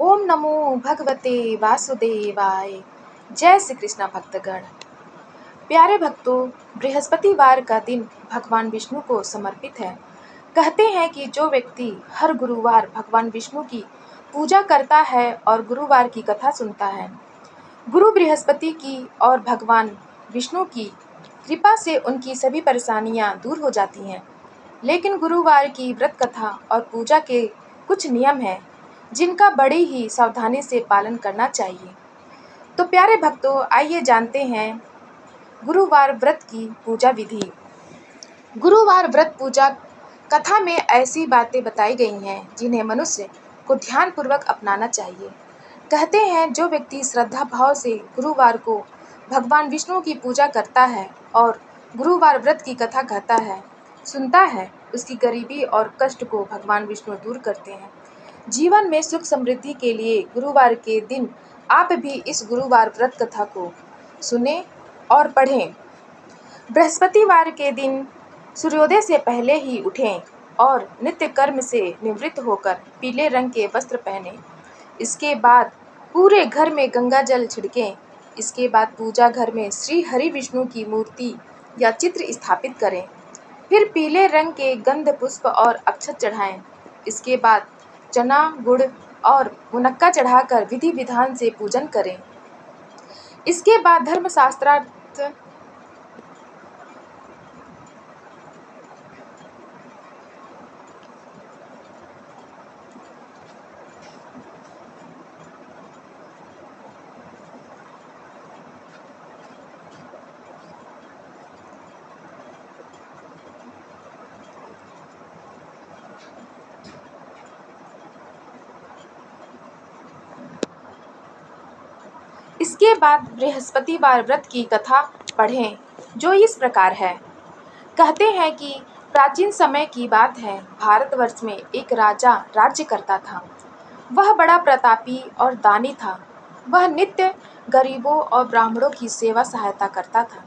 ओम नमो भगवते वासुदेवाय। जय श्री कृष्णा भक्तगण। प्यारे भक्तों, बृहस्पतिवार का दिन भगवान विष्णु को समर्पित है। कहते हैं कि जो व्यक्ति हर गुरुवार भगवान विष्णु की पूजा करता है और गुरुवार की कथा सुनता है, गुरु बृहस्पति की और भगवान विष्णु की कृपा से उनकी सभी परेशानियां दूर हो जाती हैं। लेकिन गुरुवार की व्रत कथा और पूजा के कुछ नियम हैं जिनका बड़ी ही सावधानी से पालन करना चाहिए। तो प्यारे भक्तों, आइए जानते हैं गुरुवार व्रत की पूजा विधि। गुरुवार व्रत पूजा कथा में ऐसी बातें बताई गई हैं जिन्हें मनुष्य को ध्यानपूर्वक अपनाना चाहिए। कहते हैं जो व्यक्ति श्रद्धा भाव से गुरुवार को भगवान विष्णु की पूजा करता है और गुरुवार व्रत की कथा कहता है, सुनता है, उसकी गरीबी और कष्ट को भगवान विष्णु दूर करते हैं। जीवन में सुख समृद्धि के लिए गुरुवार के दिन आप भी इस गुरुवार व्रत कथा को सुने और पढ़ें। बृहस्पतिवार के दिन सूर्योदय से पहले ही उठें और नित्य कर्म से निवृत्त होकर पीले रंग के वस्त्र पहनें। इसके बाद पूरे घर में गंगा जल छिड़कें। इसके बाद पूजा घर में श्री हरि विष्णु की मूर्ति या चित्र स्थापित करें। फिर पीले रंग के गंध पुष्प और अक्षत चढ़ाएं। इसके बाद चना, गुड़ और मुनक्का चढ़ाकर विधि विधान से पूजन करें। इसके बाद धर्मशास्त्रार्थ इसके बाद बृहस्पतिवार व्रत की कथा पढ़ें, जो इस प्रकार है। कहते हैं कि प्राचीन समय की बात है, भारतवर्ष में एक राजा राज्य करता था। वह बड़ा प्रतापी और दानी था। वह नित्य गरीबों और ब्राह्मणों की सेवा सहायता करता था।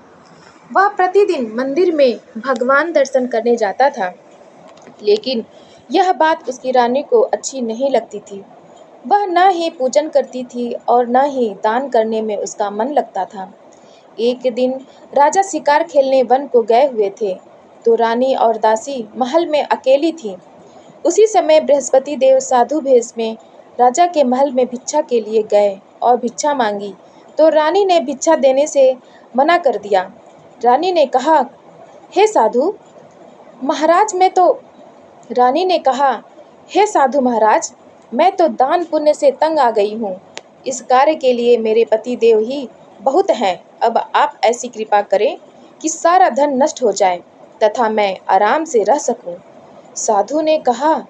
वह प्रतिदिन मंदिर में भगवान दर्शन करने जाता था, लेकिन यह बात उसकी रानी को अच्छी नहीं लगती थी। वह न ही पूजन करती थी और न ही दान करने में उसका मन लगता था। एक दिन राजा शिकार खेलने वन को गए हुए थे, तो रानी और दासी महल में अकेली थीं। उसी समय बृहस्पति देव साधु भेष में राजा के महल में भिक्षा के लिए गए और भिक्षा मांगी, तो रानी ने भिक्षा देने से मना कर दिया। रानी ने कहा, हे साधु महाराज, मैं तो दान पुण्य से तंग आ गई हूँ। इस कार्य के लिए मेरे पति देव ही बहुत हैं। अब आप ऐसी कृपा करें कि सारा धन नष्ट हो जाए तथा मैं आराम से रह सकूं। साधु ने कहा,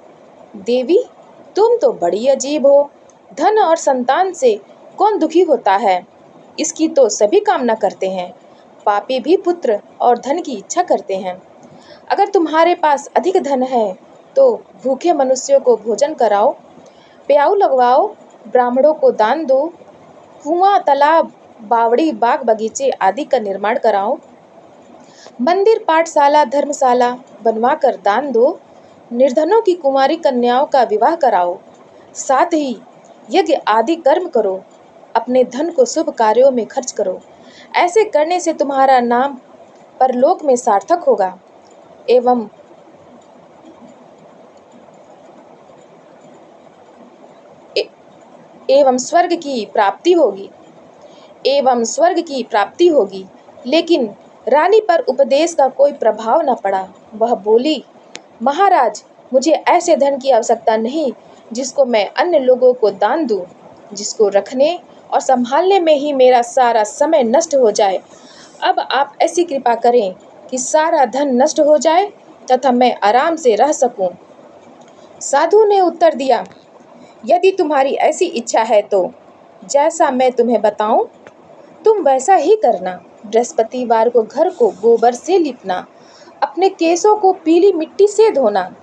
देवी तुम तो बड़ी अजीब हो। धन और संतान से कौन दुखी होता है? इसकी तो सभी कामना करते हैं। पापी भी पुत्र और धन की इच्छा करते हैं। अगर तुम्हारे पास अधिक धन है तो भूखे मनुष्यों को भोजन कराओ, प्याऊ लगवाओ, ब्राह्मणों को दान दो, कुआं, तालाब, बावड़ी, बाग बगीचे आदि का निर्माण कराओ, मंदिर, पाठशाला, धर्मशाला बनवाकर दान दो, निर्धनों की कुमारी कन्याओं का विवाह कराओ, साथ ही यज्ञ आदि कर्म करो, अपने धन को शुभ कार्यों में खर्च करो। ऐसे करने से तुम्हारा नाम परलोक में सार्थक होगा एवं स्वर्ग की प्राप्ति होगी। लेकिन रानी पर उपदेश का कोई प्रभाव न पड़ा। वह बोली, महाराज, मुझे ऐसे धन की आवश्यकता नहीं जिसको मैं अन्य लोगों को दान दूं, जिसको रखने और संभालने में ही मेरा सारा समय नष्ट हो जाए। अब आप ऐसी कृपा करें कि सारा धन नष्ट हो जाए तथा मैं आराम से रह सकूं। साधु ने उत्तर दिया, यदि तुम्हारी ऐसी इच्छा है तो जैसा मैं तुम्हें बताऊं तुम वैसा ही करना। बृहस्पतिवार को घर को गोबर से लीपना, अपने केसों को पीली मिट्टी से धोना।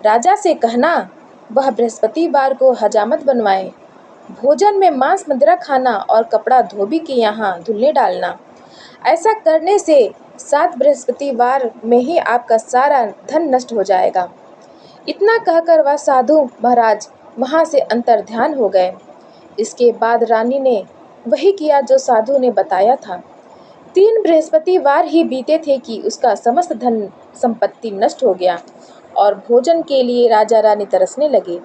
राजा से कहना वह बृहस्पतिवार को हजामत बनवाए। भोजन में मांस मदिरा खाना और कपड़ा धोबी के यहाँ धुलने डालना। ऐसा करने से 7 बृहस्पतिवार में ही आपका सारा धन नष्ट हो जाएगा। इतना कहकर वह साधु महाराज वहाँ से अंतर्ध्यान हो गए। इसके बाद रानी ने वही किया जो साधु ने बताया था। 3 बृहस्पतिवार ही बीते थे कि उसका समस्त धन संपत्ति नष्ट हो गया और भोजन के लिए राजा रानी तरसने लगे।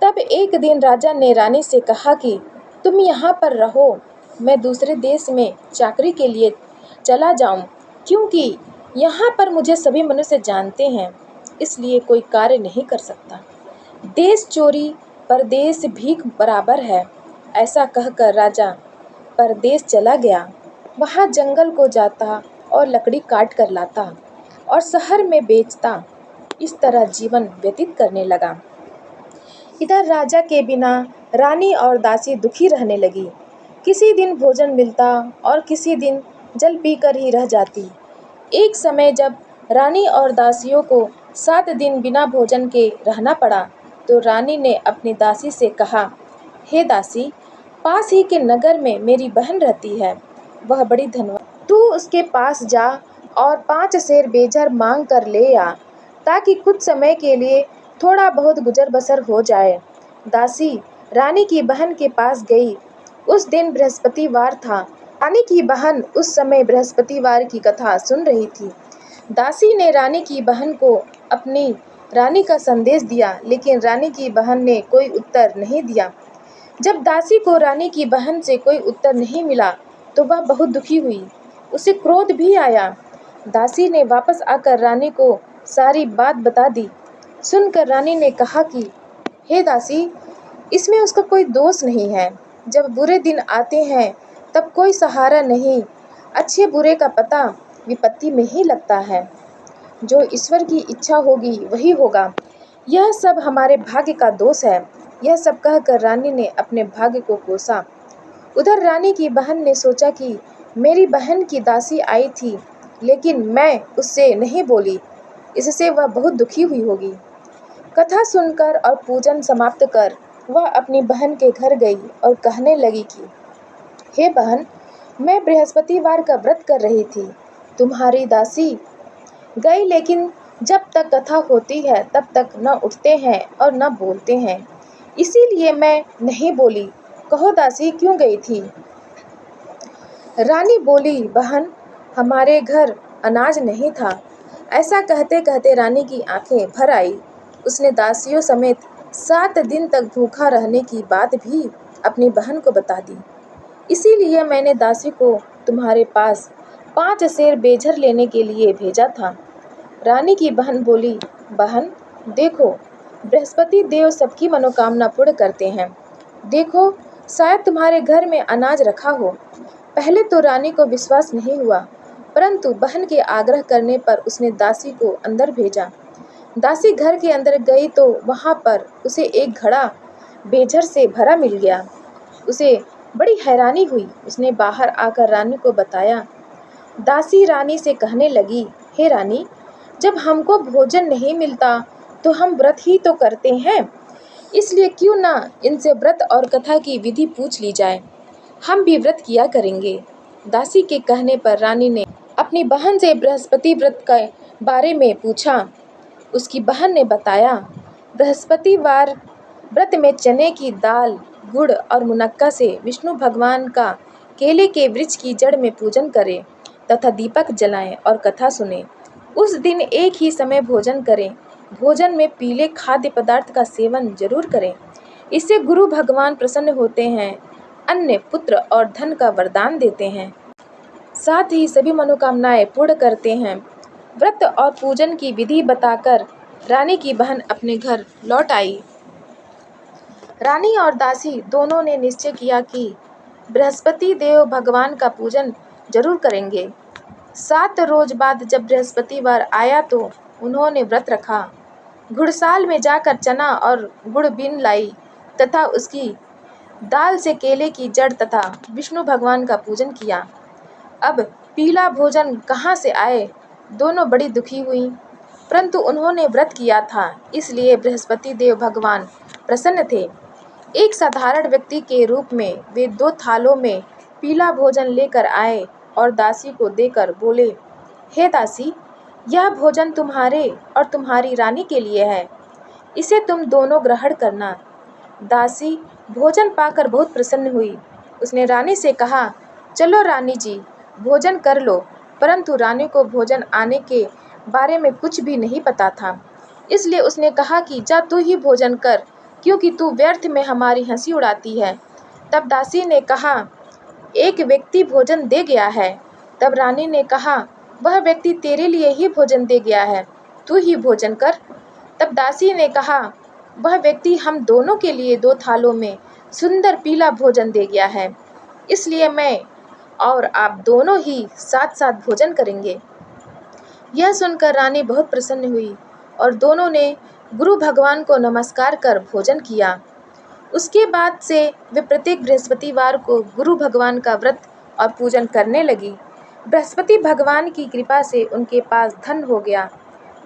तब एक दिन राजा ने रानी से कहा कि तुम यहाँ पर रहो, मैं दूसरे देश में चाकरी के लिए चला जाऊं, क्योंकि यहाँ पर मुझे सभी मनुष्य जानते हैं, इसलिए कोई कार्य नहीं कर सकता। देश चोरी परदेश भीख बराबर है। ऐसा कहकर राजा परदेश चला गया। वहाँ जंगल को जाता और लकड़ी काट कर लाता और शहर में बेचता। इस तरह जीवन व्यतीत करने लगा। इधर राजा के बिना रानी और दासी दुखी रहने लगी। किसी दिन भोजन मिलता और किसी दिन जल पीकर ही रह जाती। एक समय जब रानी और दासियों को 7 दिन बिना भोजन के रहना पड़ा, तो रानी ने अपनी दासी से कहा, हे दासी, पास ही के नगर में मेरी बहन रहती है, वह बड़ी धनवान। तू उसके पास जा और 5 सेर बेजर मांग कर ले आ, ताकि कुछ समय के लिए थोड़ा बहुत गुजर बसर हो जाए। दासी रानी की बहन के पास गई। उस दिन बृहस्पतिवार था। रानी की बहन उस समय बृहस्पतिवार की कथा सुन रही थी। दासी ने रानी की बहन को अपनी रानी का संदेश दिया, लेकिन रानी की बहन ने कोई उत्तर नहीं दिया। जब दासी को रानी की बहन से कोई उत्तर नहीं मिला, तो वह बहुत दुखी हुई। उसे क्रोध भी आया। दासी ने वापस आकर रानी को सारी बात बता दी। सुनकर रानी ने कहा कि हे दासी, इसमें उसका कोई दोष नहीं है। जब बुरे दिन आते हैं तब कोई सहारा नहीं। अच्छे बुरे का पता विपत्ति में ही लगता है। जो ईश्वर की इच्छा होगी वही होगा। यह सब हमारे भाग्य का दोष है। यह सब कहकर रानी ने अपने भाग्य को कोसा। उधर रानी की बहन ने सोचा कि मेरी बहन की दासी आई थी, लेकिन मैं उससे नहीं बोली, इससे वह बहुत दुखी हुई होगी। कथा सुनकर और पूजन समाप्त कर वह अपनी बहन के घर गई और कहने लगी कि हे बहन, मैं बृहस्पतिवार का व्रत कर रही थी। तुम्हारी दासी गई, लेकिन जब तक कथा होती है तब तक न उठते हैं और न बोलते हैं, इसीलिए मैं नहीं बोली। कहो दासी, क्यों गई थी? रानी बोली, बहन, हमारे घर अनाज नहीं था। ऐसा कहते कहते रानी की आंखें भर आई। उसने दासियों समेत 7 दिन तक भूखा रहने की बात भी अपनी बहन को बता दी। इसीलिए मैंने दासी को तुम्हारे पास 5 सेर बेझर लेने के लिए भेजा था। रानी की बहन बोली, बहन देखो, बृहस्पति देव सबकी मनोकामना पूर्ण करते हैं। देखो, शायद तुम्हारे घर में अनाज रखा हो। पहले तो रानी को विश्वास नहीं हुआ, परंतु बहन के आग्रह करने पर उसने दासी को अंदर भेजा। दासी घर के अंदर गई तो वहाँ पर उसे एक घड़ा बेझर से भरा मिल गया। उसे बड़ी हैरानी हुई। उसने बाहर आकर रानी को बताया। दासी रानी से कहने लगी, हे रानी, जब हमको भोजन नहीं मिलता तो हम व्रत ही तो करते हैं, इसलिए क्यों ना इनसे व्रत और कथा की विधि पूछ ली जाए। हम भी व्रत किया करेंगे। दासी के कहने पर रानी ने अपनी बहन से बृहस्पति व्रत के बारे में पूछा। उसकी बहन ने बताया, बृहस्पतिवार व्रत में चने की दाल, गुड़ और मुनक्का से विष्णु भगवान का केले के वृक्ष की जड़ में पूजन करें तथा दीपक जलाएं और कथा सुने। उस दिन एक ही समय भोजन करें। भोजन में पीले खाद्य पदार्थ का सेवन जरूर करें। इससे गुरु भगवान प्रसन्न होते हैं, अन्य, पुत्र और धन का वरदान देते हैं, साथ ही सभी मनोकामनाएं पूर्ण करते हैं। व्रत और पूजन की विधि बताकर रानी की बहन अपने घर लौट आई। रानी और दासी दोनों ने निश्चय किया कि बृहस्पति देव भगवान का पूजन जरूर करेंगे। 7 रोज बाद जब बृहस्पतिवार आया तो उन्होंने व्रत रखा। घुड़साल में जाकर चना और गुड़ बीन लाई तथा उसकी दाल से केले की जड़ तथा विष्णु भगवान का पूजन किया। अब पीला भोजन कहाँ से आए? दोनों बड़ी दुखी हुई, परंतु उन्होंने व्रत किया था, इसलिए बृहस्पति देव भगवान प्रसन्न थे। एक साधारण व्यक्ति के रूप में वे 2 थालों में पीला भोजन लेकर आए और दासी को देकर बोले, हे दासी, यह भोजन तुम्हारे और तुम्हारी रानी के लिए है। इसे तुम दोनों ग्रहण करना। दासी भोजन पाकर बहुत प्रसन्न हुई। उसने रानी से कहा, चलो रानी जी, भोजन कर लो। परंतु रानी को भोजन आने के बारे में कुछ भी नहीं पता था, इसलिए उसने कहा कि जा तू ही भोजन कर, क्योंकि तू व्यर्थ में हमारी हंसी उड़ाती है। तब दासी ने कहा, एक व्यक्ति भोजन दे गया है। तब रानी ने कहा, वह व्यक्ति तेरे लिए ही भोजन दे गया है, तू ही भोजन कर। तब दासी ने कहा, वह व्यक्ति हम दोनों के लिए 2 थालों में सुंदर पीला भोजन दे गया है, इसलिए मैं और आप दोनों ही साथ साथ भोजन करेंगे। यह सुनकर रानी बहुत प्रसन्न हुई और दोनों ने गुरु भगवान को नमस्कार कर भोजन किया। उसके बाद से वे प्रत्येक बृहस्पतिवार को गुरु भगवान का व्रत और पूजन करने लगी। बृहस्पति भगवान की कृपा से उनके पास धन हो गया,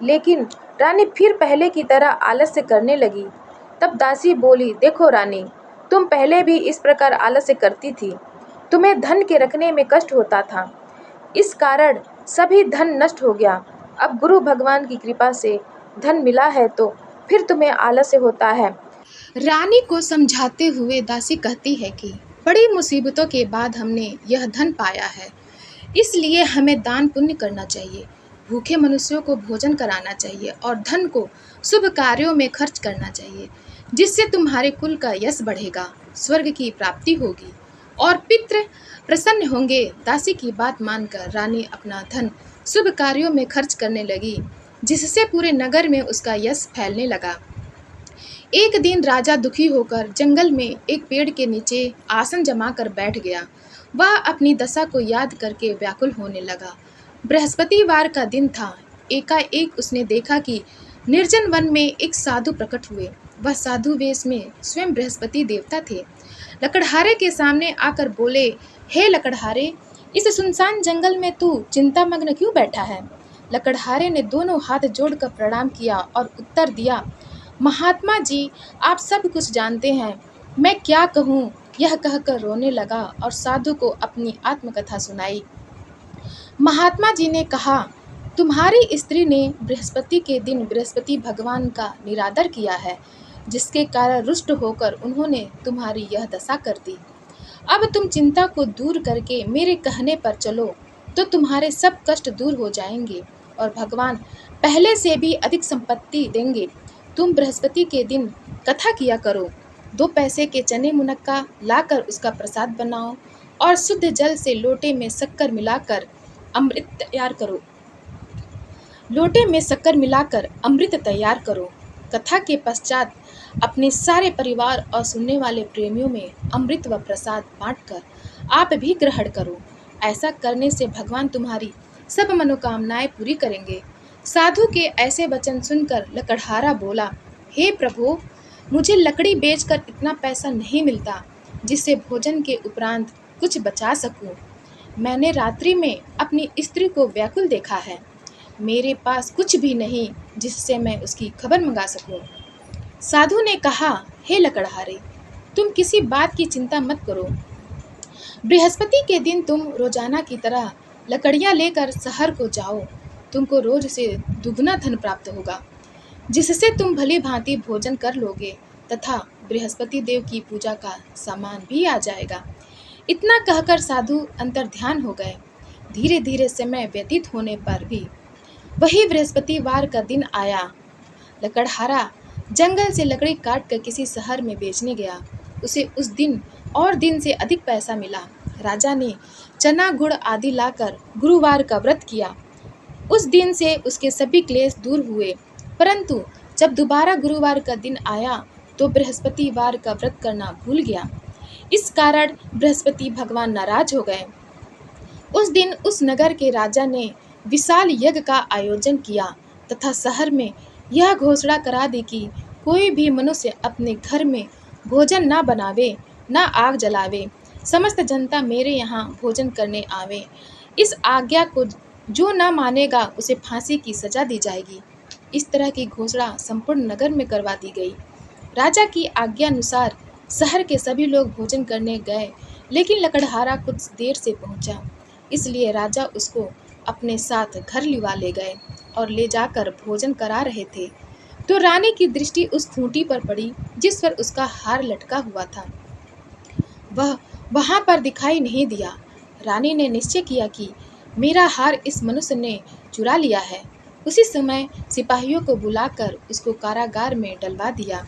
लेकिन रानी फिर पहले की तरह आलस्य करने लगी। तब दासी बोली, देखो रानी, तुम पहले भी इस प्रकार आलस्य करती थी, तुम्हें धन के रखने में कष्ट होता था, इस कारण सभी धन नष्ट हो गया। अब गुरु भगवान की कृपा से धन मिला है तो फिर तुम्हें आलस्य होता है। रानी को समझाते हुए दासी कहती है कि बड़ी मुसीबतों के बाद हमने यह धन पाया है, इसलिए हमें दान पुण्य करना चाहिए, भूखे मनुष्यों को भोजन कराना चाहिए और धन को शुभ कार्यों में खर्च करना चाहिए, जिससे तुम्हारे कुल का यश बढ़ेगा, स्वर्ग की प्राप्ति होगी और पितृ प्रसन्न होंगे। दासी की बात मानकर रानी अपना धन शुभ कार्यों में खर्च करने लगी, जिससे पूरे नगर में उसका यश फैलने लगा। एक दिन राजा दुखी होकर जंगल में एक पेड़ के नीचे आसन जमाकर बैठ गया। वह अपनी दशा को याद करके व्याकुल होने लगा। बृहस्पतिवार का दिन था। एकाएक उसने देखा कि निर्जन वन में एक साधु प्रकट हुए। वह साधु वेश में स्वयं बृहस्पति देवता थे। लकड़हारे के सामने आकर बोले, हे लकड़हारे, इस सुनसान जंगल में तू चिंतामग्न क्यों बैठा है? लकड़हारे ने दोनों हाथ जोड़कर प्रणाम किया और उत्तर दिया, महात्मा जी, आप सब कुछ जानते हैं, मैं क्या कहूँ? यह कहकर रोने लगा और साधु को अपनी आत्मकथा सुनाई। महात्मा जी ने कहा, तुम्हारी स्त्री ने बृहस्पति के दिन बृहस्पति भगवान का निरादर किया है, जिसके कारण रुष्ट होकर उन्होंने तुम्हारी यह दशा कर दी। अब तुम चिंता को दूर करके मेरे कहने पर चलो तो तुम्हारे सब कष्ट दूर हो जाएंगे और भगवान पहले से भी अधिक संपत्ति देंगे। तुम बृहस्पति के दिन कथा किया करो, 2 पैसे के चने मुनक्का लाकर उसका प्रसाद बनाओ और शुद्ध जल से लोटे में शक्कर मिलाकर अमृत तैयार करो। कथा के पश्चात अपने सारे परिवार और सुनने वाले प्रेमियों में अमृत व प्रसाद बांटकर आप भी ग्रहण करो। ऐसा करने से भगवान तुम्हारी सब मनोकामनाएं पूरी करेंगे। साधु के ऐसे वचन सुनकर लकड़हारा बोला, हे प्रभु, मुझे लकड़ी बेचकर इतना पैसा नहीं मिलता जिससे भोजन के उपरांत कुछ बचा सकूं। मैंने रात्रि में अपनी स्त्री को व्याकुल देखा है, मेरे पास कुछ भी नहीं जिससे मैं उसकी खबर मंगा सकूं। साधु ने कहा, हे लकड़हारे, तुम किसी बात की चिंता मत करो। बृहस्पति के दिन तुम रोजाना की तरह लकड़ियां लेकर शहर को जाओ। तुमको रोज से दुगना धन प्राप्त होगा, जिससे तुम भली भांति भोजन कर लोगे तथा बृहस्पति देव की पूजा का सामान भी आ जाएगा। इतना कहकर साधु अंतर्ध्यान हो गए। धीरे धीरे समय व्यतीत होने पर भी वही बृहस्पतिवार का दिन आया। लकड़हारा जंगल से लकड़ी काट कर किसी शहर में बेचने गया। उसे उस दिन और दिन से अधिक पैसा मिला। राजा ने चना गुड़ आदि लाकर गुरुवार का व्रत किया। उस दिन से उसके सभी क्लेश दूर हुए। परंतु जब दोबारा गुरुवार का दिन आया तो बृहस्पतिवार का व्रत करना भूल गया। इस कारण बृहस्पति भगवान नाराज हो गए। उस दिन उस नगर के राजा ने विशाल यज्ञ का आयोजन किया तथा शहर में यह घोषणा करा दी कि कोई भी मनुष्य अपने घर में भोजन ना बनावे, ना आग जलावे। समस्त जनता मेरे यहाँ भोजन करने आवे। इस आज्ञा को जो ना मानेगा उसे फांसी की सजा दी जाएगी। इस तरह की घोषणा संपूर्ण नगर में करवा दी गई। राजा की आज्ञा अनुसार शहर के सभी लोग भोजन करने गए, लेकिन लकड़हारा कुछ देर से पहुंचा, इसलिए राजा उसको अपने साथ घर लिवा ले गए और ले जाकर भोजन करा रहे थे। तो रानी की दृष्टि उस खूंटी पर पड़ी जिस पर उसका हार लटका हुआ था। वह वहां पर दिखाई नहीं दिया। रानी ने निश्चय किया कि मेरा हार इस मनुष्य ने चुरा लिया है। उसी समय सिपाहियों को बुलाकर उसको कारागार में डलवा दिया।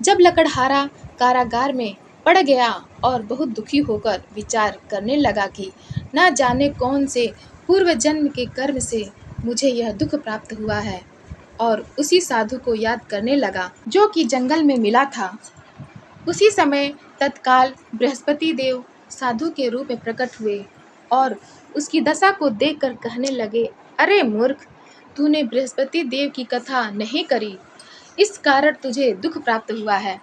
जब लकड़हारा कारागार में पड़ गया और बहुत दुखी होकर विचार करने लगा कि न जाने कौन से पूर्व जन्म के कर्म से मुझे यह दुख प्राप्त हुआ है, और उसी साधु को याद करने लगा जो कि जंगल में मिला था। उसी समय तत्काल बृहस्पति देव साधु के रूप में प्रकट हुए और उसकी दशा को देखकर कहने लगे, अरे मूर्ख, तूने बृहस्पति देव की कथा नहीं करी, इस कारण तुझे दुख प्राप्त हुआ है।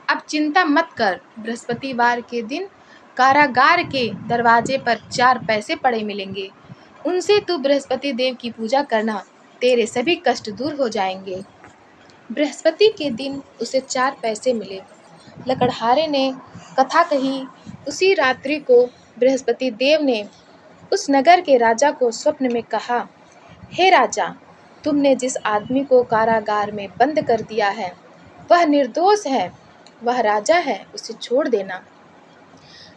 अब चिंता मत कर, बृहस्पतिवार के दिन कारागार के दरवाजे पर 4 पैसे पड़े मिलेंगे। उनसे तू बृहस्पति देव की पूजा करना, तेरे सभी कष्ट दूर हो जाएंगे। बृहस्पति के दिन उसे 4 पैसे मिले। लकड़हारे ने कथा कही। उसी रात्रि को बृहस्पति देव ने उस नगर के राजा को स्वप्न में कहा, हे राजा, तुमने जिस आदमी को कारागार में बंद कर दिया है वह निर्दोष है, वह राजा है, उसे छोड़ देना।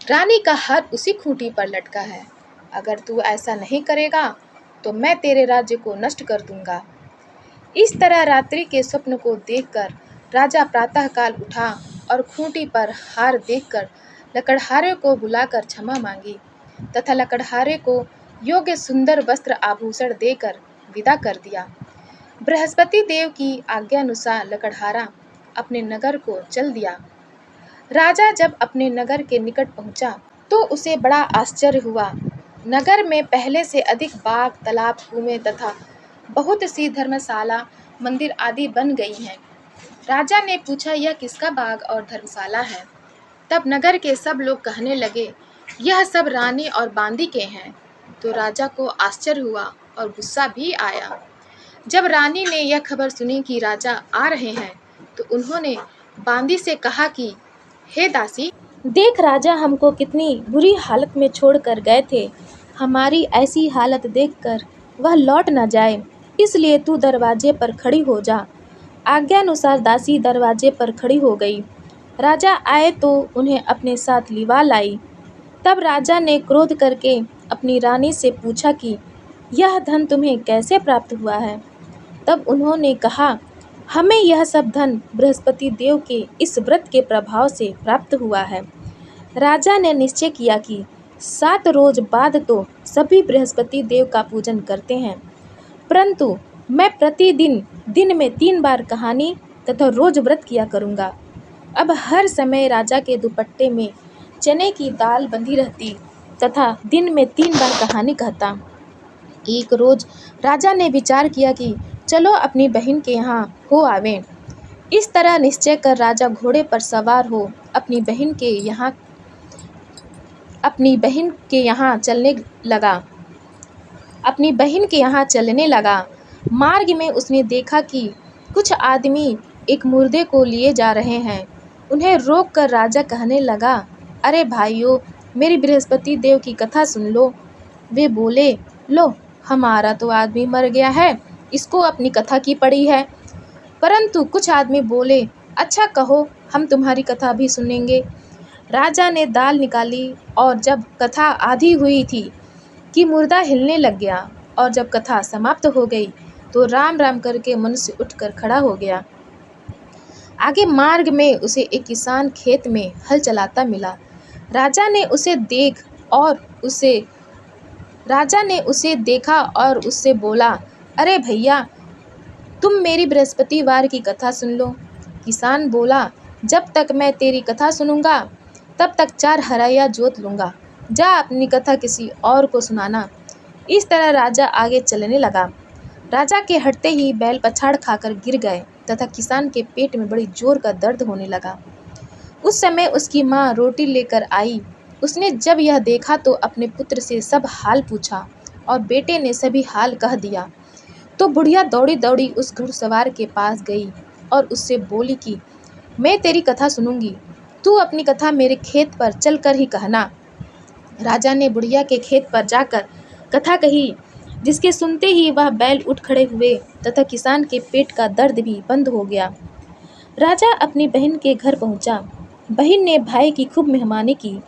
रानी का हार उसी खूंटी पर लटका है। अगर तू ऐसा नहीं करेगा तो मैं तेरे राज्य को नष्ट कर दूंगा। इस तरह रात्रि के स्वप्न को देखकर राजा प्रातःकाल उठा और खूंटी पर हार देखकर लकड़हारे को बुलाकर क्षमा मांगी तथा लकड़हारे को योग्य सुंदर वस्त्र आभूषण देकर विदा कर दिया। बृहस्पति देव की आज्ञानुसार लकड़हारा अपने नगर को चल दिया। राजा जब अपने नगर के निकट पहुंचा तो उसे बड़ा आश्चर्य हुआ। नगर में पहले से अधिक बाग, तालाब, कुएं तथा बहुत सी धर्मशाला, मंदिर आदि बन गई हैं। राजा ने पूछा, यह किसका बाग और धर्मशाला है? तब नगर के सब लोग कहने लगे, यह सब रानी और बांदी के हैं। तो राजा को आश्चर्य हुआ और गुस्सा भी आया। जब रानी ने यह खबर सुनी कि राजा आ रहे हैं तो उन्होंने बांदी से कहा कि हे दासी, देख राजा हमको कितनी बुरी हालत में छोड़ कर गए थे। हमारी ऐसी हालत देखकर वह लौट न जाए, इसलिए तू दरवाजे पर खड़ी हो जा। आज्ञानुसार दासी दरवाजे पर खड़ी हो गई। राजा आए तो उन्हें अपने साथ लिवा लाई। तब राजा ने क्रोध करके अपनी रानी से पूछा कि यह धन तुम्हें कैसे प्राप्त हुआ है? तब उन्होंने कहा, हमें यह सब धन बृहस्पति देव के इस व्रत के प्रभाव से प्राप्त हुआ है। राजा ने निश्चय किया कि 7 रोज बाद तो सभी बृहस्पति देव का पूजन करते हैं, परंतु मैं प्रतिदिन दिन में 3 बार कहानी तथा रोज व्रत किया करूँगा। अब हर समय राजा के दुपट्टे में चने की दाल बंधी रहती तथा दिन में 3 बार कहानी कहता। एक रोज राजा ने विचार किया कि चलो अपनी बहन के यहाँ हो आवें। इस तरह निश्चय कर राजा घोड़े पर सवार हो अपनी बहन के यहाँ चलने लगा। मार्ग में उसने देखा कि कुछ आदमी एक मुर्दे को लिए जा रहे हैं। उन्हें रोककर राजा कहने लगा, अरे भाइयों, मेरी बृहस्पति देव की कथा सुन लो। वे बोले, लो, हमारा तो आदमी मर गया है, इसको अपनी कथा की पड़ी है। परंतु कुछ आदमी बोले, अच्छा कहो, हम तुम्हारी कथा भी सुनेंगे। राजा ने दाल निकाली और जब कथा आधी हुई थी कि मुर्दा हिलने लग गया, और जब कथा समाप्त हो गई तो राम राम करके मनुष्य उठकर खड़ा हो गया। आगे मार्ग में उसे एक किसान खेत में हल चलाता मिला। राजा ने उसे देखा और उससे बोला, अरे भैया, तुम मेरी बृहस्पतिवार की कथा सुन लो। किसान बोला, जब तक मैं तेरी कथा सुनूंगा तब तक 4 हराया जोत लूंगा। जा अपनी कथा किसी और को सुनाना। इस तरह राजा आगे चलने लगा। राजा के हटते ही बैल पछाड़ खाकर गिर गए तथा किसान के पेट में बड़ी जोर का दर्द होने लगा। उस समय उसकी माँ रोटी लेकर आई। उसने जब यह देखा तो अपने पुत्र से सब हाल पूछा और बेटे ने सभी हाल कह दिया। तो बुढ़िया दौड़ी दौड़ी उस घुड़सवार के पास गई और उससे बोली कि मैं तेरी कथा सुनूंगी, तू अपनी कथा मेरे खेत पर चल कर ही कहना। राजा ने बुढ़िया के खेत पर जाकर कथा कही। जिसके सुनते ही वह बैल उठ खड़े हुए तथा किसान के पेट का दर्द भी बंद हो गया। राजा अपनी बहन के घर पहुंचा। बहन ने भाई की खूब मेहमानी की।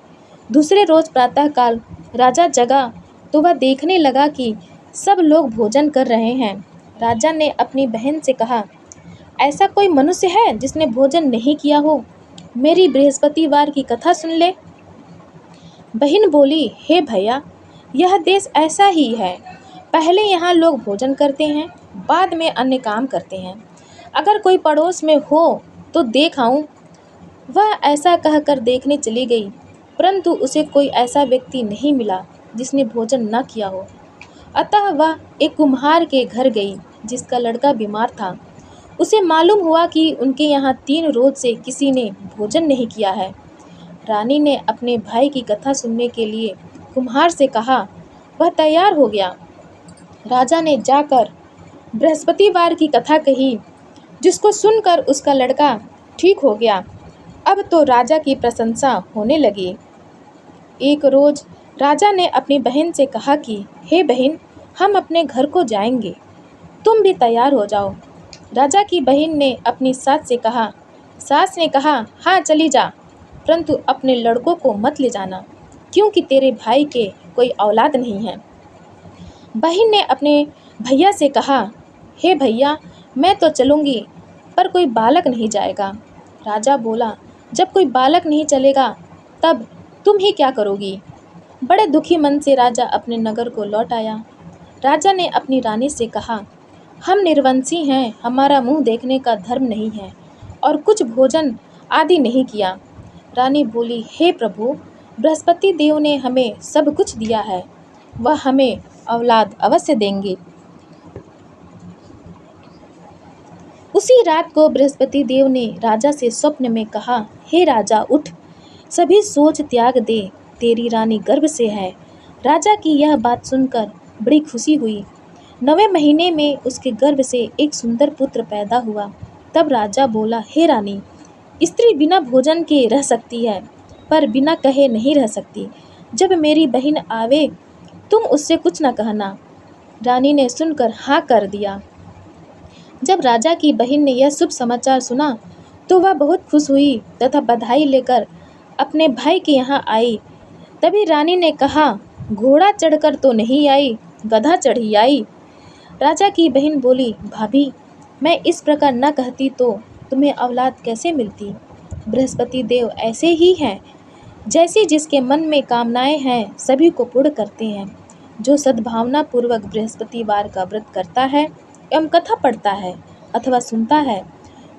दूसरे रोज प्रातःकाल राजा जगा तो वह देखने लगा कि सब लोग भोजन कर रहे हैं। राजा ने अपनी बहन से कहा, ऐसा कोई मनुष्य है जिसने भोजन नहीं किया हो? मेरी बृहस्पतिवार की कथा सुन ले। बहन बोली, हे भैया, यह देश ऐसा ही है। पहले यहाँ लोग भोजन करते हैं, बाद में अन्य काम करते हैं। अगर कोई पड़ोस में हो तो देख आऊं। वह ऐसा कहकर देखने चली गई, परंतु उसे कोई ऐसा व्यक्ति नहीं मिला जिसने भोजन न किया हो। अतः वह एक कुम्हार के घर गई जिसका लड़का बीमार था। उसे मालूम हुआ कि उनके यहाँ 3 रोज से किसी ने भोजन नहीं किया है। रानी ने अपने भाई की कथा सुनने के लिए कुम्हार से कहा। वह तैयार हो गया। राजा ने जाकर बृहस्पतिवार की कथा कही, जिसको सुनकर उसका लड़का ठीक हो गया। अब तो राजा की प्रशंसा होने लगी। एक रोज राजा ने अपनी बहन से कहा कि हे बहन, हम अपने घर को जाएंगे, तुम भी तैयार हो जाओ। राजा की बहन ने अपनी सास से कहा। सास ने कहा, हाँ चली जा, परंतु अपने लड़कों को मत ले जाना, क्योंकि तेरे भाई के कोई औलाद नहीं है। बहन ने अपने भैया से कहा, हे भैया, मैं तो चलूँगी, पर कोई बालक नहीं जाएगा। राजा बोला, जब कोई बालक नहीं चलेगा तब तुम ही क्या करोगी? बड़े दुखी मन से राजा अपने नगर को लौट आया। राजा ने अपनी रानी से कहा, हम निर्वंशी हैं, हमारा मुंह देखने का धर्म नहीं है और कुछ भोजन आदि नहीं किया। रानी बोली, हे प्रभु, बृहस्पति देव ने हमें सब कुछ दिया है, वह हमें औलाद अवश्य देंगे। उसी रात को बृहस्पति देव ने राजा से स्वप्न में कहा, हे राजा, उठ, सभी सोच त्याग दे, तेरी रानी गर्भ से है। राजा की यह बात सुनकर बड़ी खुशी हुई। 9वें महीने में उसके गर्भ से एक सुंदर पुत्र पैदा हुआ। तब राजा बोला, हे रानी, स्त्री बिना भोजन के रह सकती है, पर बिना कहे नहीं रह सकती। जब मेरी बहन आवे तुम उससे कुछ न कहना। रानी ने सुनकर हाँ कर दिया। जब राजा की बहन ने यह शुभ समाचार सुना तो वह बहुत खुश हुई तथा बधाई लेकर अपने भाई के यहाँ आई। तभी रानी ने कहा, घोड़ा चढ़कर तो नहीं आई, गधा चढ़ी आई। राजा की बहन बोली, भाभी, मैं इस प्रकार न कहती तो तुम्हें औलाद कैसे मिलती? बृहस्पति देव ऐसे ही हैं, जैसी जिसके मन में कामनाएं हैं सभी को पूर्ण करते हैं। जो सद्भावना पूर्वक बृहस्पतिवार का व्रत करता है एवं कथा पढ़ता है अथवा सुनता है,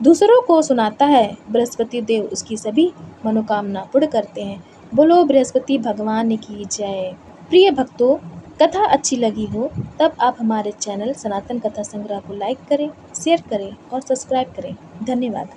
दूसरों को सुनाता है, बृहस्पति देव उसकी सभी मनोकामना पूर्ण करते हैं। बोलो बृहस्पति भगवान की जय। प्रिय भक्तों, कथा अच्छी लगी हो तब आप हमारे चैनल सनातन कथा संग्रह को लाइक करें, शेयर करें और सब्सक्राइब करें। धन्यवाद।